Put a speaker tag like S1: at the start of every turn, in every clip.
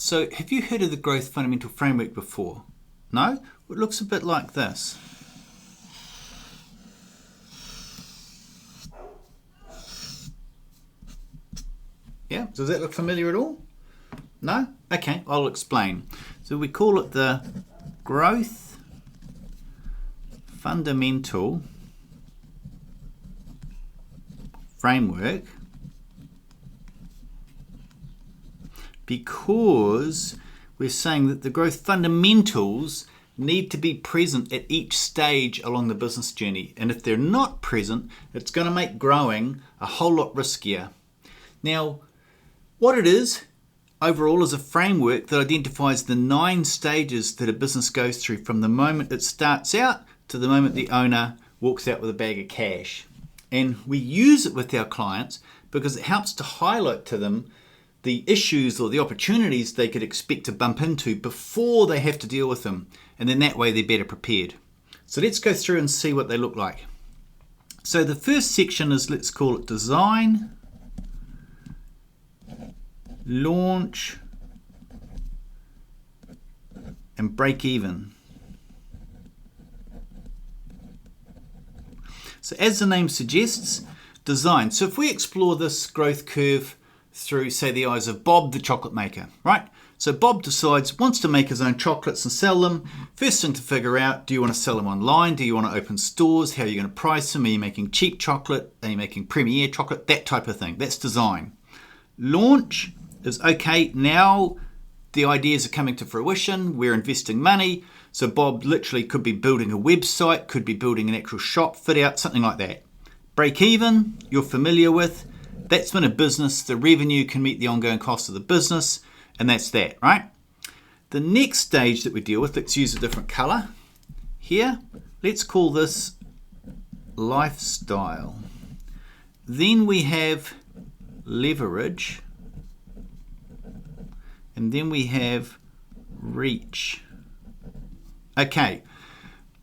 S1: So have you heard of the growth fundamental framework before? No? It looks a bit like this. Yeah, does that look familiar at all? No? Okay, I'll explain. So we call it the growth fundamental framework because we're saying that the growth fundamentals need to be present at each stage along the business journey. And if they're not present, it's going to make growing a whole lot riskier. Now, what it is overall is a framework that identifies the 9 stages that a business goes through from the moment it starts out to the moment the owner walks out with a bag of cash. And we use it with our clients because it helps to highlight to them the issues or the opportunities they could expect to bump into before they have to deal with them. And then that way they're better prepared. So let's go through and see what they look like. So the first section is, let's call it design, launch, and break even. So as the name suggests, design. So if we explore this growth curve through, say, the eyes of Bob, the chocolate maker, right? So Bob wants to make his own chocolates and sell them. First thing to figure out, do you want to sell them online? Do you want to open stores? How are you going to price them? Are you making cheap chocolate? Are you making premier chocolate? That type of thing. That's design. Launch is, okay, now the ideas are coming to fruition. We're investing money. So Bob literally could be building a website, could be building an actual shop, fit out, something like that. Break even, you're familiar with. That's when a business, the revenue can meet the ongoing cost of the business, and that's that, right? The next stage that we deal with, let's use a different color here. Let's call this lifestyle. Then we have leverage, and then we have reach. Okay,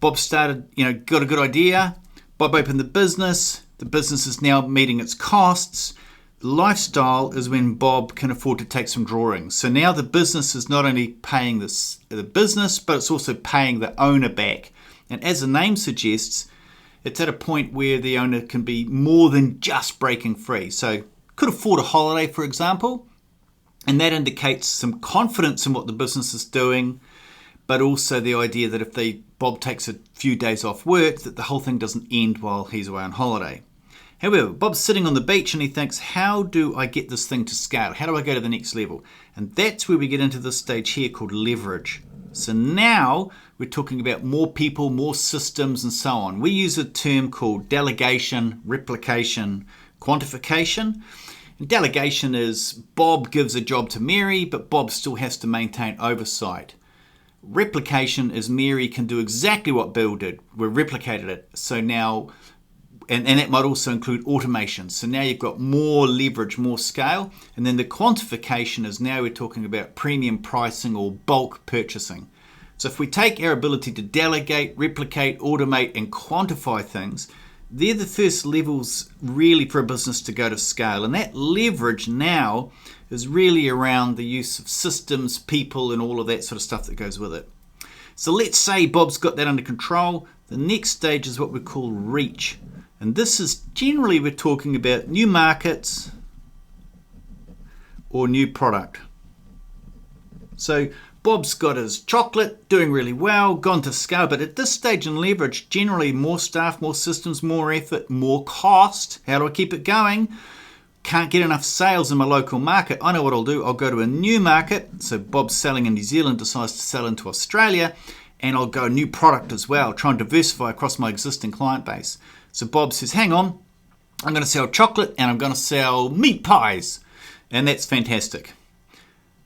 S1: Bob started, got a good idea. Bob opened the business. The business is now meeting its costs. Lifestyle is when Bob can afford to take some drawings. So now the business is not only paying the business, but it's also paying the owner back. And as the name suggests, it's at a point where the owner can be more than just breaking free. So could afford a holiday, for example, and that indicates some confidence in what the business is doing, but also the idea that if Bob takes a few days off work, that the whole thing doesn't end while he's away on holiday. However, Bob's sitting on the beach and he thinks, how do I get this thing to scale? How do I go to the next level? And that's where we get into this stage here called leverage. So now we're talking about more people, more systems, and so on. We use a term called delegation, replication, quantification. And delegation is Bob gives a job to Mary, but Bob still has to maintain oversight. Replication is Mary can do exactly what Bill did. We replicated it. So now, and that might also include automation. So now you've got more leverage, more scale. And then the quantification is now we're talking about premium pricing or bulk purchasing. So if we take our ability to delegate, replicate, automate, and quantify things, they're the first levels really for a business to go to scale. And that leverage now is really around the use of systems, people, and all of that sort of stuff that goes with it. So let's say Bob's got that under control. The next stage is what we call reach. And this is generally we're talking about new markets or new product. So Bob's got his chocolate, doing really well, gone to scale, but at this stage in leverage, generally more staff, more systems, more effort, more cost. How do I keep it going? Can't get enough sales in my local market. I know what I'll do. I'll go to a new market. So Bob's selling in New Zealand, decides to sell into Australia, and I'll go a new product as well, try and diversify across my existing client base. So Bob says, hang on, I'm going to sell chocolate and I'm going to sell meat pies. And that's fantastic.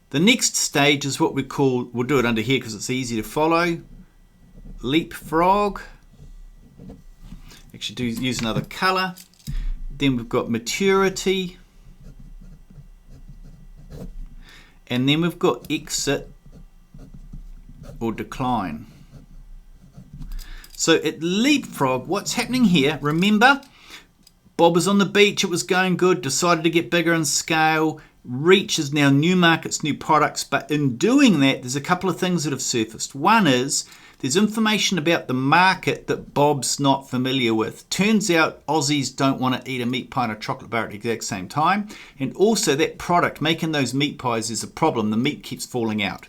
S1: The next stage is what we call, we'll do it under here because it's easy to follow, leapfrog. Actually use another color. Then we've got maturity. And then we've got exit or decline. So at leapfrog, what's happening here, remember, Bob was on the beach, it was going good, decided to get bigger in scale. Reach is now new markets, new products, but in doing that, there's a couple of things that have surfaced. One is there's information about the market that Bob's not familiar with. Turns out Aussies don't want to eat a meat pie and a chocolate bar at the exact same time. And also that product, making those meat pies, is a problem. The meat keeps falling out.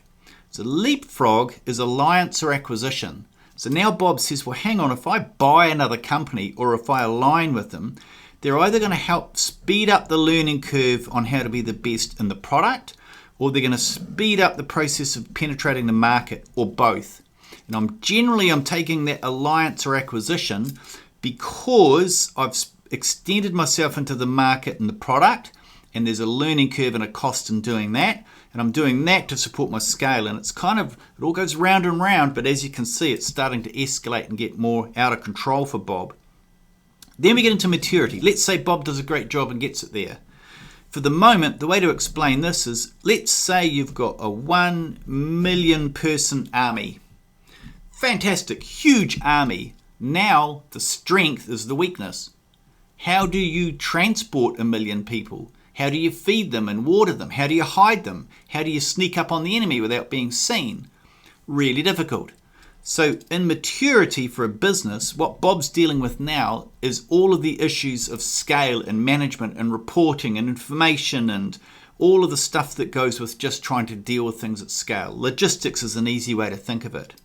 S1: So leapfrog is alliance or acquisition. So now Bob says, well, hang on, if I buy another company or if I align with them, they're either going to help speed up the learning curve on how to be the best in the product, or they're going to speed up the process of penetrating the market, or both. And I'm taking that alliance or acquisition because I've extended myself into the market and the product, and there's a learning curve and a cost in doing that. And I'm doing that to support my scale. And it's it all goes round and round, but as you can see, it's starting to escalate and get more out of control for Bob. Then we get into maturity. Let's say Bob does a great job and gets it there. For the moment, the way to explain this is, let's say you've got a 1 million person army. Fantastic, huge army. Now the strength is the weakness. How do you transport 1 million people? How do you feed them and water them? How do you hide them? How do you sneak up on the enemy without being seen? Really difficult. So in maturity for a business, what Bob's dealing with now is all of the issues of scale and management and reporting and information and all of the stuff that goes with just trying to deal with things at scale. Logistics is an easy way to think of it.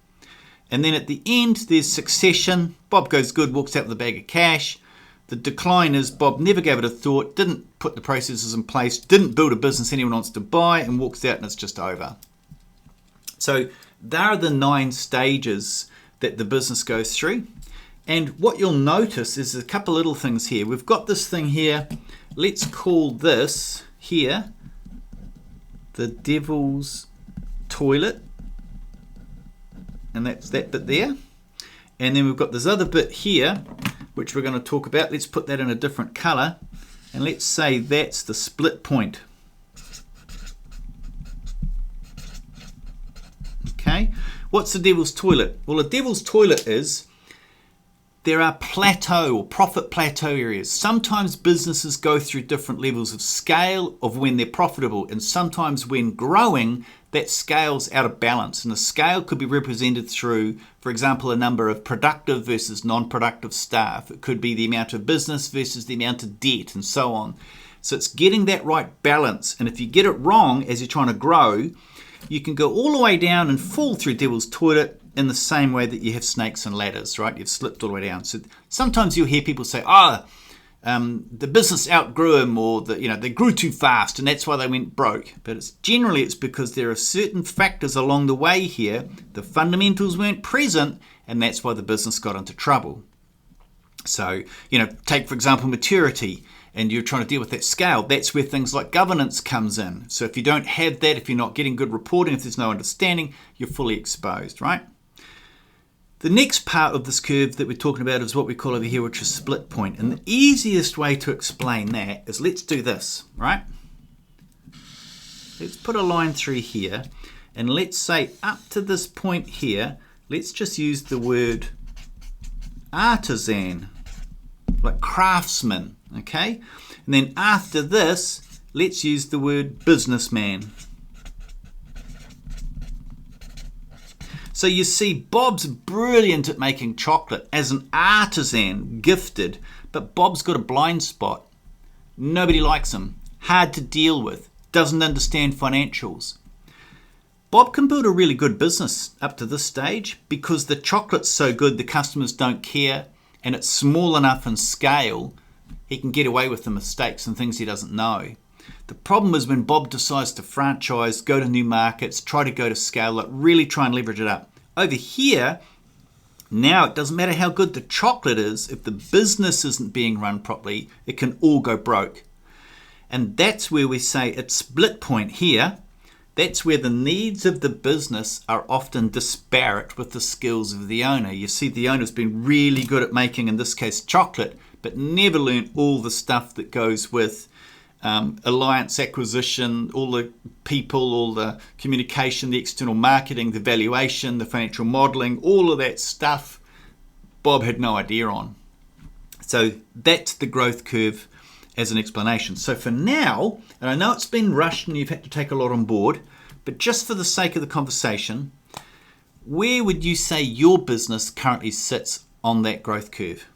S1: And then at the end, there's succession. Bob goes good, walks out with a bag of cash. The decline is Bob never gave it a thought, didn't put the processes in place, didn't build a business anyone wants to buy, and walks out and it's just over. So there are the 9 stages that the business goes through. And what you'll notice is a couple little things here. We've got this thing here. Let's call this here the devil's toilet. And that's that bit there. And then we've got this other bit here, which we're going to talk about. Let's put that in a different color. And let's say that's the split point. Okay, what's the devil's toilet? Well, the devil's toilet is there are plateau or profit plateau areas. Sometimes businesses go through different levels of scale of when they're profitable, and sometimes when growing, that scale's out of balance. And the scale could be represented through, for example, a number of productive versus non-productive staff. It could be the amount of business versus the amount of debt and so on. So it's getting that right balance. And if you get it wrong as you're trying to grow, you can go all the way down and fall through devil's toilet in the same way that you have snakes and ladders, right? You've slipped all the way down. So sometimes you'll hear people say, the business outgrew them, or they grew too fast and that's why they went broke. But it's because there are certain factors along the way here. The fundamentals weren't present, and that's why the business got into trouble. So, take for example maturity, and you're trying to deal with that scale. That's where things like governance comes in. So if you don't have that, if you're not getting good reporting, if there's no understanding, you're fully exposed, right? The next part of this curve that we're talking about is what we call over here, which is split point. And the easiest way to explain that is, let's do this, right? Let's put a line through here, and let's say up to this point here, let's just use the word artisan, like craftsman, okay? And then after this, let's use the word businessman. So you see, Bob's brilliant at making chocolate as an artisan, gifted, but Bob's got a blind spot. Nobody likes him, hard to deal with, doesn't understand financials. Bob can build a really good business up to this stage because the chocolate's so good the customers don't care, and it's small enough in scale he can get away with the mistakes and things he doesn't know. The problem is when Bob decides to franchise, go to new markets, try to go to scale, like really try and leverage it up. Over here, now it doesn't matter how good the chocolate is, if the business isn't being run properly, it can all go broke. And that's where we say at split point here, that's where the needs of the business are often disparate with the skills of the owner. You see, the owner's been really good at making, in this case, chocolate, but never learned all the stuff that goes with alliance acquisition, all the people, all the communication, the external marketing, the valuation, the financial modeling, all of that stuff Bob had no idea on. So that's the growth curve as an explanation. So for now, and I know it's been rushed and you've had to take a lot on board, but just for the sake of the conversation, where would you say your business currently sits on that growth curve?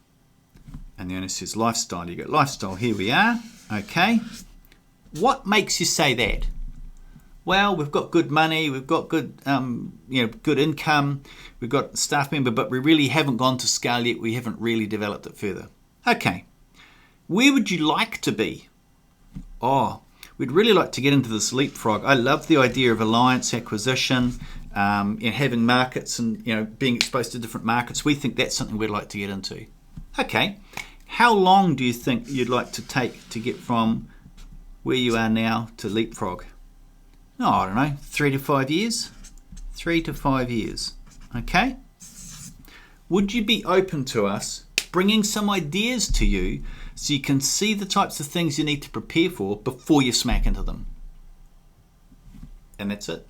S1: And the owner says lifestyle. You go lifestyle, here we are. Okay. What makes you say that? Well, we've got good money, we've got good, good income, we've got a staff member, but we really haven't gone to scale yet. We haven't really developed it further. Okay. Where would you like to be? Oh, we'd really like to get into this leapfrog. I love the idea of alliance acquisition, having markets and being exposed to different markets. We think that's something we'd like to get into. Okay. How long do you think you'd like to take to get from where you are now to leapfrog? Oh, I don't know, 3 to 5 years? 3 to 5 years. Okay? Would you be open to us bringing some ideas to you so you can see the types of things you need to prepare for before you smack into them? And that's it.